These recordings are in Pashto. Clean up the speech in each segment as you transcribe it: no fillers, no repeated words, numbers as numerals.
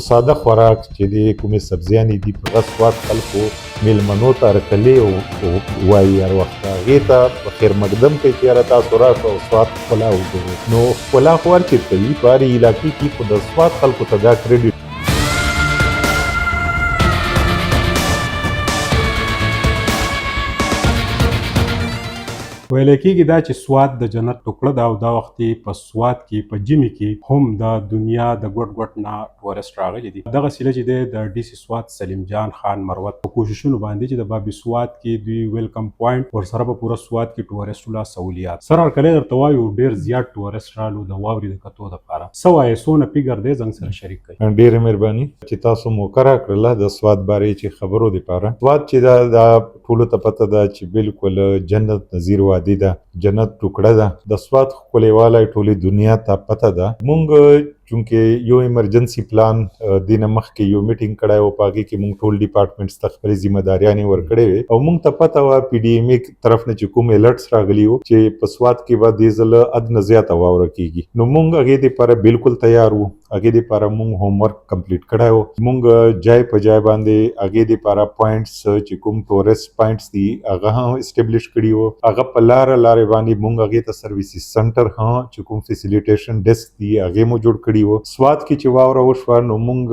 ساده خوراک چې دی کومې سبزیانې دي په هغه سواد خلکو میلمنو ته هرکلې وایي هر وخت هغې ته خیر مقدم کوي چې یاره تاسو راشئ او سواد ښکلا وګورئ. نو ښکلا خو هر چېرته وي په هرې علاقې کې خو د سواد خلکو ته دا کریډټ ویل کېږي دا چې سوات د جنت ټوکړه ده او دا وخت په سوات کې په ژمي کې هم د دنیا د ګوټ نه ټورسټ راغلي دي. دغه سیله چې دی د ډي سي سوات سلیم جان خان مروت په کوششونو باندې چې د بابي سوات کې دوی ویلکم پوینټ ورسره په پوره سوات کې ټورسټو له سهولیات سره هرکلی درته وایو ډېر زیات ټورسټ رالو د واورې د کتو دپاره. څه وایې څونه فکر دی زنګ سره شریک کوي. ډېره مهرباني چې تاسو موقع راکړله د سواد بارې چې خبرو دپاره. سواد چې دا ټولو ته پته ده چې بالکل جنت نظیر وادي ده، جنت ټوکړه ده. د سواد ښکلی والی ټولې دنیا ته پته ده. مونږ چونکې یو ایمرجنسي پلان دینه مخکې یو میټینګ کړی و په هغې کې مونږ ټول ډیپارټمنټس ته خپلې ذمهداریانې ورکړې وې او مونږ ته پته وه پي ډي ایم ای طرف نه چې کوم الرټس راغلي وو چې په سواد کې به دې ځله اد نه زیاته واوره کېږي. نو مونږ هغې دپاره بالکل تیار وو. هغې دپاره مونږ هوم ورک کمپلیټ کړی و. مونږ جای په جای باندې هغې دپاره پوینټس چې کوم ټورسټ پوینټس دي هغه هم اسټبلیش کړي وو. هغه په لارې باندې مونږ هغې ته سرویسز سنټر هم چې کوم فیسیلیټیشن ډیسک دي هغې مو جوړ کړي وو. سواد کې چې واوره وشوه نو مونږ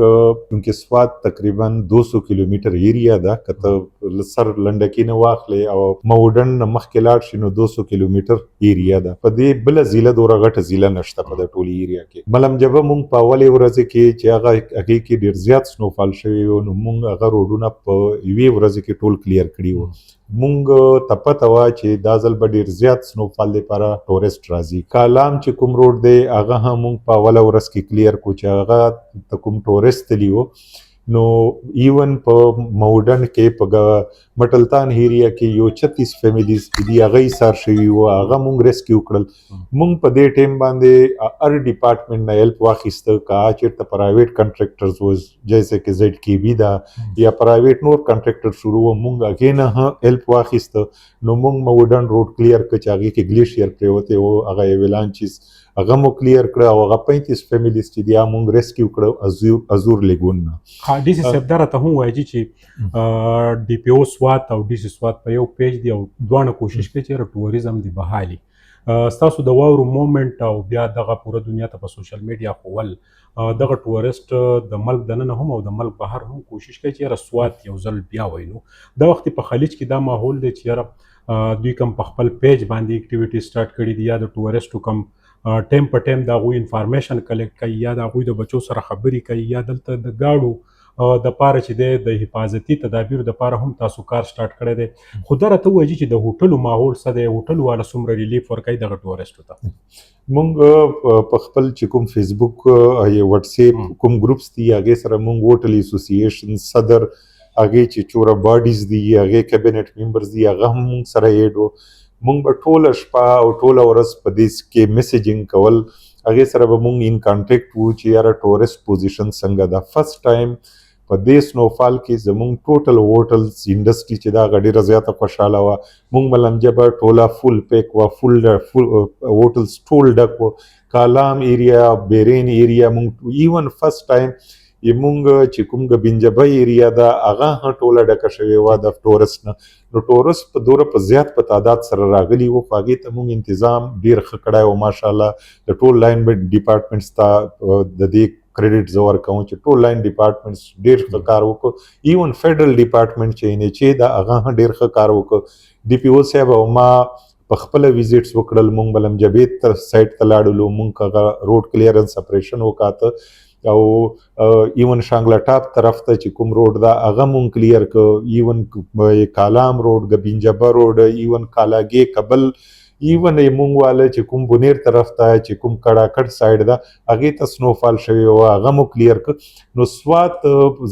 چونکې سواد تقریبا 200 کیلومیټر ایریا ده، که ته سر لنډکي نه واخلې او موډن نه مخکې لاړ شي نو 200 کیلومیټر ایریا ده. په دې بله ضلع دومره غټه ضلع نشته په د ټولې ایریا کې. ملم جبه مونږ په اولې ورځې کې چې هغې کې ډېر زیات سنوفال شوي و نو مونږ هغه روډونه په یوې ورځې کې ټول کلیر کړي وو. مونږ ته پته وه چې دا ځل به ډېر زیات سنوفال دپاره ټورسټ راځي. کالام چې کوم روډ دی هغه هم مونږ په اوله ورځ کې کلیر کړو چې هغه ته کوم ټورسټ تلي وو. نو ایون په موډن کې په مټلتان ایریا کې یو 36 فیملیز چې دي هغه ایسار شوي وو، هغه مونږ ریسکیو کړل. مونږ په دې ټیم باندې هر ډپارټمنټ نه هیلپ واخیسته، که چېرته پرایویټ کنټریکټرز و جیسے که زیډ کې بي ده یا پرایویټ نور کنټریکټر شروع و مونږ هغې نه هیلپ واخیسته. نو مونږ موډن روډ کلیر کړ چې هغې کې ګلیشیر پرېوتی و، هغه ایولانچز هغه مو کلیر کړه او هغه 35 فیملیز چې دي هغه مونږ ریسکیو کړه ازور لیګون نه. ډي سي صاحب دا راته هم وایي چې ډي پی او سوات او ډي سي سوات په یو پیج دي او دواړه کوشش کوي چې ټوریزم دې بحالي. ستاسو د واورو مومنټ او بیا دغه پوره دنیا ته په سوشل میډیا خول دغه ټورسټ د ملک دننه هم او د ملک بهر هم کوشش کوي چې یاره سوات یو ځل بیا وینو. دا وخت په خلیج کې دا ماحول دی چې یاره دوی کوم په خپل پیج باندې اکټیویټي سټارټ کړي دي یا د ټورسټو کوم ټایم په ټایم د هغوی انفارمیشن کلیکټ کوي یا د هغوی د بچو سره خبرې کوي یا دلته د ګاډو د پاره چې دی د حفاظتي تدابیرو دپاره هم تاسو کار سټارټ کړی دی. خو دا راته ووایي چې د هوټلو ماحول څه دی، هوټل والا څومره ریلیف ورکوي دغه ټورسټو ته؟ مونږ په خپل چې کوم فیسبوک یا وټساپ کوم گروپس دي هغې سره مونږ هوټل اسوسییشن صدر هغې چې چوره باډیز دي هغې کابینټ ممبرز دي هغه هم مونږ سره ایډ و. مونږ به ټوله شپه او ټوله ورځ په دې کې میسیجنګ کول. هغې سره به مونږ ان کانټیکټ وو چې یاره ټورسټ پوزیشن څنګه ده. فرسټ ټایم په دې سنوفال کې زمونږ ټوټل هوټلز انډسټري چې دا هغه ډېره زیاته خوشحاله وه. مونږ ملمجه به ټوله فل پیک وه، فل هوټلز ټول ډک و. کالام ایریا، بیرین ایریا مونږ ایون فرسټ ټایم مونږ چې کوم ګبینجبه ایریا ده هغه هم ټوله ډکه شوې وه د ټورسټ نه. نو ټورسټ په دومره په زیات په تعداد سره راغلي وو خو هغې ته مونږ انتظام ډېر ښه کړی و. ماشاءالله د ټول لاین ډپارټمنټس ته د دې کریډټ زه ورکوم چې ټول لاین ډپارټمنټس ډېر ښه کار وکړو. ایون فیډرل ډپارټمنټ چې ان ایچ ای ده هغه هم ډېر ښه کار وکړو. ډي پی او صاحب او ما په خپله ویزټس وکړل. مونږ بلمجبې تر سایټ ته لاړلو، مونږ هغه روډ کلیرنس اپریشن وکاته او ایون شانګله ټاپ طرف ته چې کوم روډ ده هغه مونږ کلیر کړ. ایون کالام روډ، ګبینجبه روډ، ایون کالاګې کبل، ایون مونږ واله چې کوم بونیر طرف ته چې کوم کړاکړ سایډ ده هغې ته سنوفال شوی و هغه مو کلیر کړ. نو سوات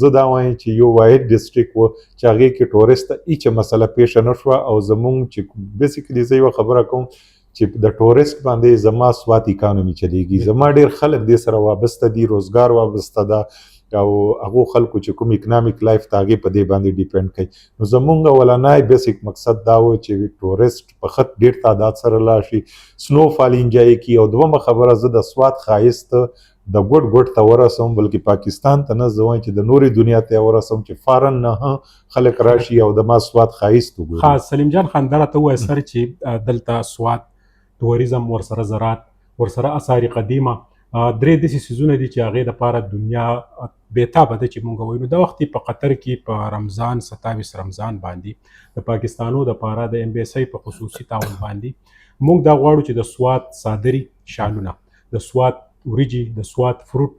زه دا وایم چې یو واحد ډسټرک و چې هغې کې ټورسټ ته هیڅ مسله پیښه نه شوه. او زمونږ چې بیسیکلي زه یوه خبره کوم چې د ټورسټ باندې زما سوات اکانومي چلیږي. زما ډېر خلک دې سره وابسته دي، روزګار وابسته ده او هغو خلکو چې کوم اکنامک لایف ته هغې په دې باندې ډیپینډ کوي. نو زمونږ اولنی بیسیک مقصد دا و چې ټورسټ په ښه ډېر تعداد سره لاړ شي، سنو فال انجوی کړي. او دومه خبره زه د سوات ښایست د ګوټ ته ورسوم، بلکې پاکستان ته نه، زه وایم چې د نورې دنیا ته ورسوم چې فارن نه خلک راشي او د ما سوات ښایست وګوري. خاص سلیم جان خان دا راته ووایه سر چې دلته سوات توریزم ورسره زراعت ورسره آثار قدیمه درې داسې څیزونه دي چې هغې دپاره دنیا بېتابه ده چې مونږ وایو. نو دا وخت په قطر کې په رمضان 27 رمضان باندې د پاکستانو دپاره د MBSI په خصوصي تعاون باندې مونږ دا غواړو چې د سوات صادري شالونه، د سوات وریجې، د سوات فروټ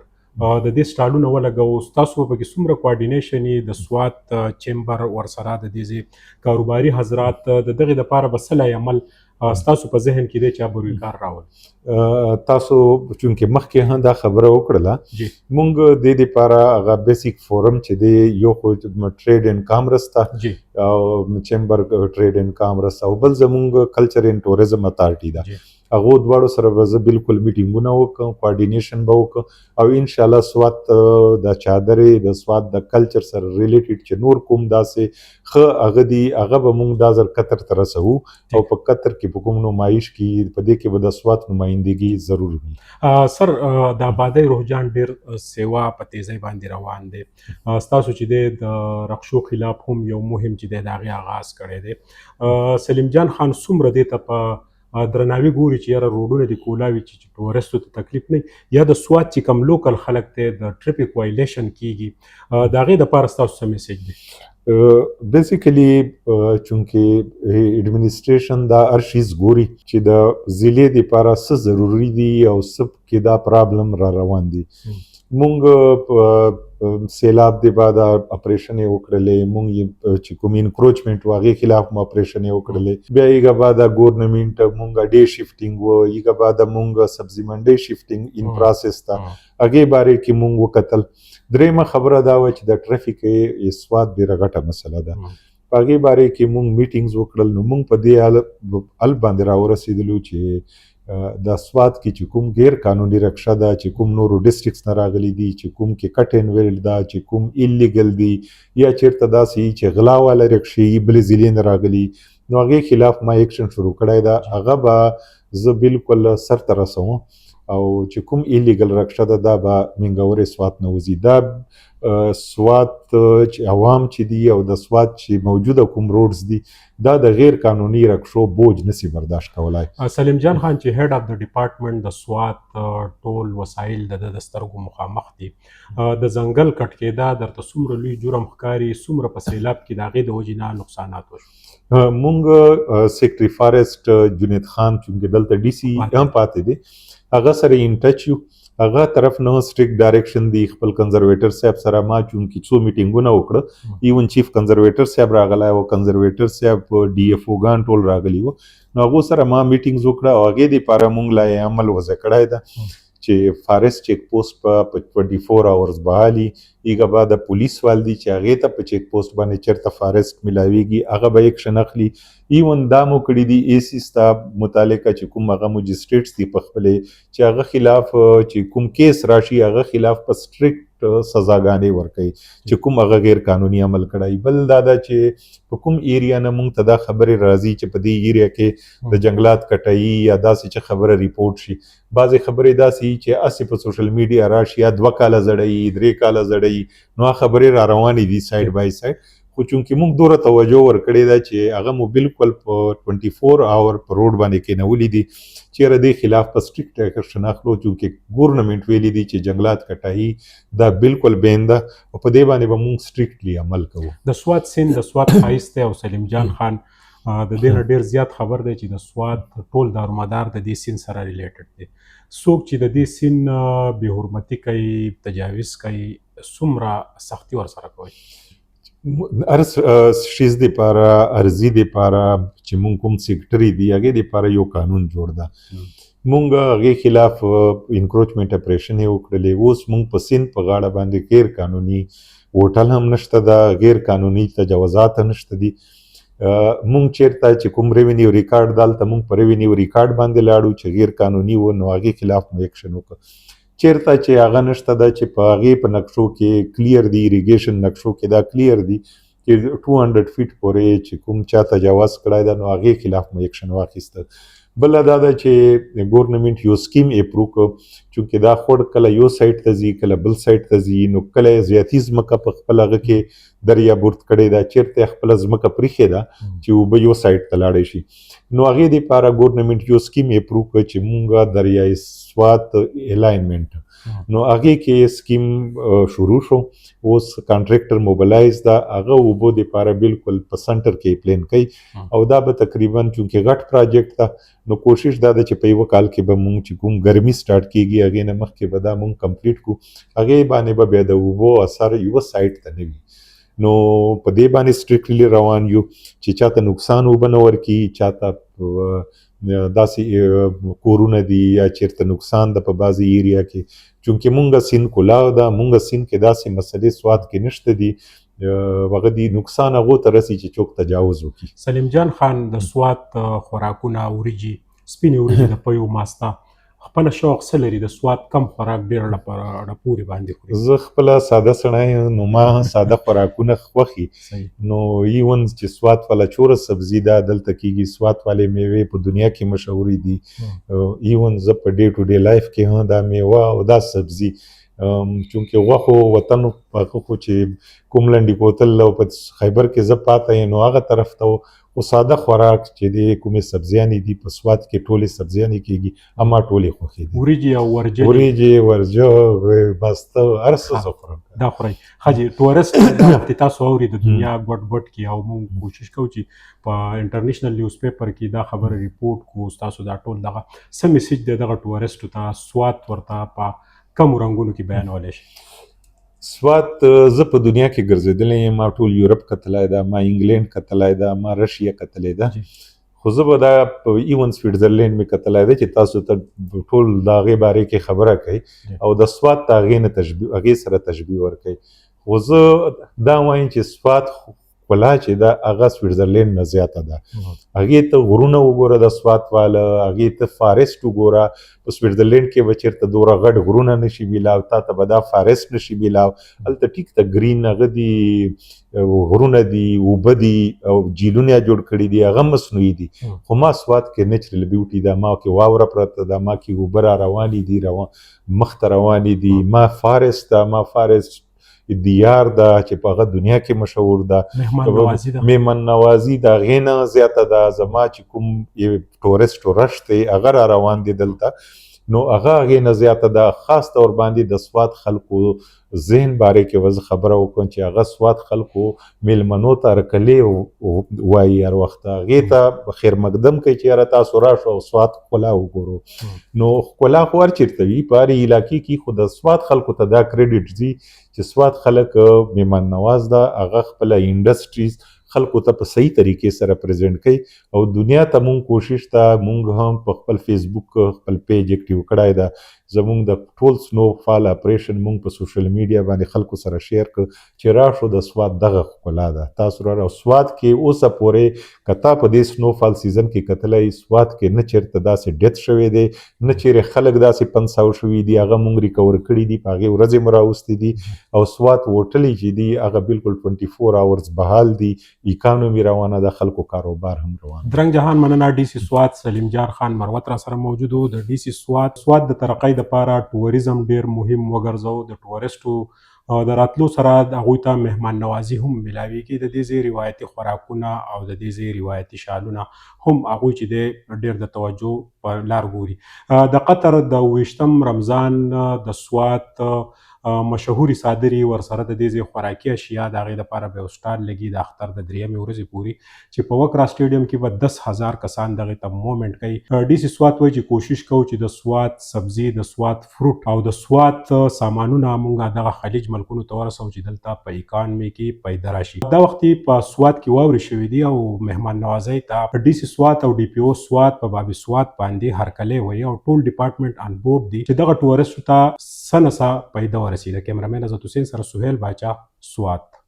د دې سټالونه ولګوو. ستاسو په کې څومره کوارډینیشن یې د سوات چیمبر ورسره د دې کاروباري حضرات د دغې دپاره به څه عمل ستاسو په ذهن کې دی چې به روی کار راول؟ تاسو چونکې مخکې هم دا خبره وکړله، مونږ د دې دپاره هغه بیسیک فورم چې دی یو خو ټریډ اینډ کامرس ته او چیمبر ټریډ اینډ کامرس او بل زمونږ کلچر اینډ ټوریزم اتارټي ده، هغو دواړو سره به زه بالکل میټینګونه وکړم، کوارډینیشن به وکړم او انشاءالله سوات د چادرې د سوات د کلچر سره ریلیټډ چې نور کوم داسې ښه هغه دي هغه به مونږ دا ځل قطر ته رسوو او په قطر کې په کوم نمایش کې په دې کې به د سوات نمایندګي ضرور وي. سر د آبادۍ رجحان ډېر سیوا په تیزۍ باندې روان دی. ستاسو چې دی د رقشو خلاف هم یو مهم چې دی د هغې آغاز کړی دی. سلیم جان خان څومره دې ته په درناوي ګوري چې یاره روډونه دې کولاوي چې ټورستو ته تکلیف نه یا د سوات چې کم لوکل خلک دی د ټریفک وایلیشن کیږي د هغې دپاره ستاسو څه میسیج دی؟ بیسیکلی چونکې ایڈمنسټریشن دا هر شیز ګوري چې د ضلعې دپاره څه ضروري دي او څه کې دا پرابلم را روان دي. مونږ سیلاب دی بعد اپریشن یې وکړلې، مونږ چې کوم انکروچمنټ و هغې خلاف مو اپریشن یې وکړلې، بیا یې بعد ګورنمنټ مونږ ډے شفټینګ و، یې بعد مونږ سبزي منډۍ شفټینګ ان پروسس ته هغې بارے کې مونږ وکتل. درېیمه خبره دا وه چې د ټرافیک سوات ډېره غټه مسله ده، په هغې بارے کې مونږ میټینګز وکړل. نو مونږ په دې حل باندې راورسېدلو چې د سوات کې چې کوم غیر قانوني رکشه ده، چې کوم نورو ډسټرکټس نه راغلي دي، چې کوم کې کټ اینډ ویلډ ده، چې کوم ایلیګل دي یا چېرته داسې چې غلا والا رکشې یي بلې ضلعې نه راغلي، نو هغې خلاف ما ایکشن شروع کړی ده. هغه به زه بالکل سر ته رسوم او چې کوم ایلیګل رکشه ده دا به منګورې سوات نه وځي. دا سوات چې عوام چې دي او د سوات چې موجوده کوم روډز دي دا د غیر قانوني رکشو بوج نسی برداشت کولای. سلیم جان خان چې هیډ اف د ډپارټمنټ د سوات ټول وسایل د سترګو مخامخ دي، د ځنګل کټ کېدا درته څومره لوی جرم ښکاري، څومره په سیلاب کې د هغې د وجې نه نقصانات وشو؟ مونږ سیکرټري فارسټ جنید خان چونکې دلته ډي سي هم پاتې دی هغه سره ان ټچ یو، هغه طرف نه سټریکټ ډایرکشن دی خپل کنزرویټر صاحب سره. ما چونکې څو میټینګونه وکړه، ایون چیف کنزرویټر صاحب راغلی او کنزرویټر صاحب ډي اف اوګان ټول راغلي وو، نو هغو سره ما میټینګز وکړه او هغې دپاره مونږ لا یې عمل وضع کړی ده چې فارسټ چیک پوسټ په 24 اورز بحالي، ایګه بعد پولیس وال دي چې هغې ته په چیک پوسټ باندې چېرته فارسټ ملاویږي هغه به ایکشن اخلي. ایون دا مو کړي دي اے سی ستا متعلقه چې کوم هغه مجسټریټس دي په خپلې چې هغه خلاف چې کوم کیس راشي هغه خلاف په سټریکټ سزاګانې ورکوي چې کوم هغه غیر قانوني عمل کړی. بل دا ده چې په کوم ایریا نه مونږ ته دا خبرې راځي چې په دې ایریا کې د جنګلات کټایي یا داسې چې خبره ریپورټ شي، بعضې خبرې داسې چې هسې په سوشل میډیا راشي یا 2 کاله زړوي 3 کاله زړوي، نو هغه خبرې را روانې دي سایډ بای سایډ. خو چونکې مونږ دومره توجه ورکړې ده چې هغه مو بالکل په 24 اور په روډ باندې کېنولي دي چېرې دې خلاف په سټریکټ ایکشن اخلو، چونکې ګورنمنټ ویلي دي چې جنګلات کټایي دا بالکل بین ده او په دې باندې به مونږ سټریکټلی عمل کوو. د سوات سیند د سوات ښایست دی او سلیم جان خان د دې نه ډېر زیات خبر دی چې د سوات ټول دارومدار د دې سیند سره ریلیټډ دی. څوک چې د دې سیند بې حرمتي کوي، تجاوز کوي، څومره سختي ورسره کوي؟ هر شیز دپاره ارضي دپاره چې مونږ کوم سیکټري دي هغې دپاره یو قانون جوړ ده. مونږ هغې خلاف انکروچمنټ اپریشن یې وکړلې. اوس مونږ په سیند په غاړه باندې غیر قانوني هوټل هم نشته ده، غیر قانوني تجاوزات نشته دي. مونږ چېرته چې کوم ریونیو ریکارډ دلته مونږ په ریونیو ریکارډ باندې لاړو چې غیر قانوني و، نو هغې خلاف مو ایکشن وکړه. چېرته چې هغه نشته ده چې په هغې په نقشو کې کلیر دي، اریګیشن نقشو کې دا کلیر دي چې 200 فیټ پورې چې کوم چا تجاوز کړی ده، نو هغې خلاف مو ایکشن واخیسته. بله دا ده چې ګورنمنټ یو سکیم اپروو کړ چونکې دا خوړ کله یو سایټ ته ځي کله بل سایټ ته ځي نو کله یې زیاتي ځمکه په خپل هغه کې دریابورد کړې ده چېرته یې خپله ځمکه پریښې ده چې اوبه یو سایټ ته لاړې شي نو هغې دپاره ګورنمنټ یو سکیم اپروو کړ چې مونږ دریای سوات الاینمنټ نو هغې کې سکیم شروع شو اوس کانټریکټر موبلایز ده هغه اوبو دپاره بالکل په سنټر کې پلین کوي او دا به تقریبا چونکې غټ پراجیکټ ده نو کوشش دا ده چې په یوه کال کې به مونږ چې کوم ګرمي سټارټ کېږي هغې نه مخکې به دا مونږ کمپلیټ کړو هغې باندې به بیا د اوبو اثر یوه سایټ ته نه وي نو په دې باندې سټریکټلی روان یو چې چاته نقصان اوبه نه ورکړي چاته داسې کورونه دي یا چیرته نقصان ده په بعضې ایریا کې چونکې مونږ سیند کلاو ده مونږ سیند کې داسې مسلې سوات کې نشته دي هغه دي نقصان هغو ته رسي چې څوک تجاوز وکړي. سلیم جان خان د سوات خوراکونه وریجې سپینې وریجې د پیو ماسته خپله شوق څه لري د سوات کم خوراک ډېر ډپورې باندې خوري؟ زه خپله ساده سړی یم نو ما ساده خوراکونه خوښي نو ایون چې سوات والا چوره سبزي ده دلته کېږي سوات والې میوې په دنیا کې مشهورې دي ایون زه په ډے ټو ډے لایف کې هم دا میوه او دا سبزي چونکې غوښو وطن هغه خو چې کوم لنډي کوتل او په خیبر کې زه پاته یم نو هغه طرف ته خو ساده خوراک چې دی کومې سبزیانې دي په سوات کې ټولې سبزیانې کېږي اما ټولې خوښې دي وریجې او ورجې وریجې ورجه بسته هر څه زه خورم دا خورئ ښه ټورسټ تاسو اوري د دنیا ګوټ ګوټ کې او موږ کوشش کوو چې په انټرنیشنل نیوز پیپر کې دا خبره ریپورټ کوو ستاسو دا ټول دغه څه میسیج دی دغه ټورسټو ته سوات ورته په کمو رنګونو کې بیانولی شي؟ سوات زه په دنیا کې ګرځېدلی یم ما ټول یورپ کتلی ده ما انګلینډ کتلی ده ما رشیا کتلی ده خو زه به دا په ایون سویټزرلینډ مې کتلی ده چې تاسو ته ټول د هغې بارې کې خبره کوي او د سوات ته هغې سره تشبیه ورکوي خو زه دا وایم چې سوات ښکلا چې ده هغه سویټزرلینډ نه زیاته ده هغې ته غرونه وګوره د سوات واله هغې ته فارسټ وګوره په سویټزرلینډ کې به چېرته دومره غټ غرونه نشي میلاو تا ته به دا فارسټ نشي میلاو هلته ټیک ته ګرین هغه دي غرونه دي اوبه دي او جیلونه جوړ کړي دي هغه مصنوعي دي خو ما سوات کې نیچرل بیوټي ده ما کې واوره پرته ده ما کې اوبه را روانې دي مخ ته روانې دي ما فارسټ ده ما فارسټ دیار ده چې په هغه دنیا کې مشهور ده میمن نوازي د هغې نه زیاته ده زما چې کوم ټورسټ رش دی هغه را روان دي دلته نو هغه هغې نه زیاته ده خاص طور باندې د سوات خلکو ذهن باره کې وزه خبره وکړم چې هغه سوات خلکو میلمنو ته هرکلې وایي هر وخت هغې ته خیر مقدم کوي چې یاره تاسو راشو او سوات ښکلا وګورو نو ښکلا خو هر چېرته وي په هرې علاقې کې خو د سوات خلکو ته دا کریډټ ځي چې سوات خلک میهمان نواز ده هغه خپله انډسټریز خلکو ته په صحیح طریقې سره پریزنټ کوي او دنیا ته مونږ کوشش ته مونږ هم په خپل فیسبوک خپل پیج اکټیو کړی ده زمونږ د ټول سنو فال اپریشن مونږ په سوشل میډیا باندې خلکو سره شیر کړ چې راشو د سوات دغه ښکلا ده تاسو را سوات کې اوسه پورې که تا په دې سنو فال سیزن کې کتلی سوات کې نه چېرته داسې ډیت شوی دی نه چیرې خلک داسې پنساو شوي دي هغه مونږ ریکور کړي دي په هغې ورځې مو راوستي دي او سوات هوټلې چې دي هغه بالکل 24 اورز بحال دي اکانومي روانه ده خلکو کاروبار هم روان درنګ جهان مننه ډي سي سوات سلیم جان خان مروت را سره موجود و د ډي سي سوات د ترقۍ دپاره ټوریزم ډیر مهم وګرځو د ټورسټو د راتلو سره هغوی ته مهمان نوازي هم میلاویږي د دې ځای روایتي خوراکونه او د دې ځای روایتي شالونه هم هغوی چې دی ډیر د توجه په لار ګوري د قطر د 28 رمضان د سوات مشهوري صادري ورسره د دې ځای خوراکي اشیا د هغې دپاره به یو سټال لګي د اختر د درېیمې ورځې پورې چې په وکرا سټیډیم کې به 10,000 کسان دغې ته مومنټ کوي ډي سي سوات وایي چې کوشش کوو چې د سوات سبزي د سوات فروټ او د سوات سامانونه موږ دغه خلیج ملکونو ته ورسوو چې دلته په اکانمي کې پیدا راشي دا وخت په سوات کې واورې شوي دي او مهمان نوازۍ ته په ډي سي سوات او ډي پی او سوات په باب سوات باندې هرکلی وایي او ټول ډپارټمنټ ان بورډ دي چې دغه ټورسټو ته څه نه څه پیدا ورسي د کیمرامین عزت حسین سره سهیل باچا سوات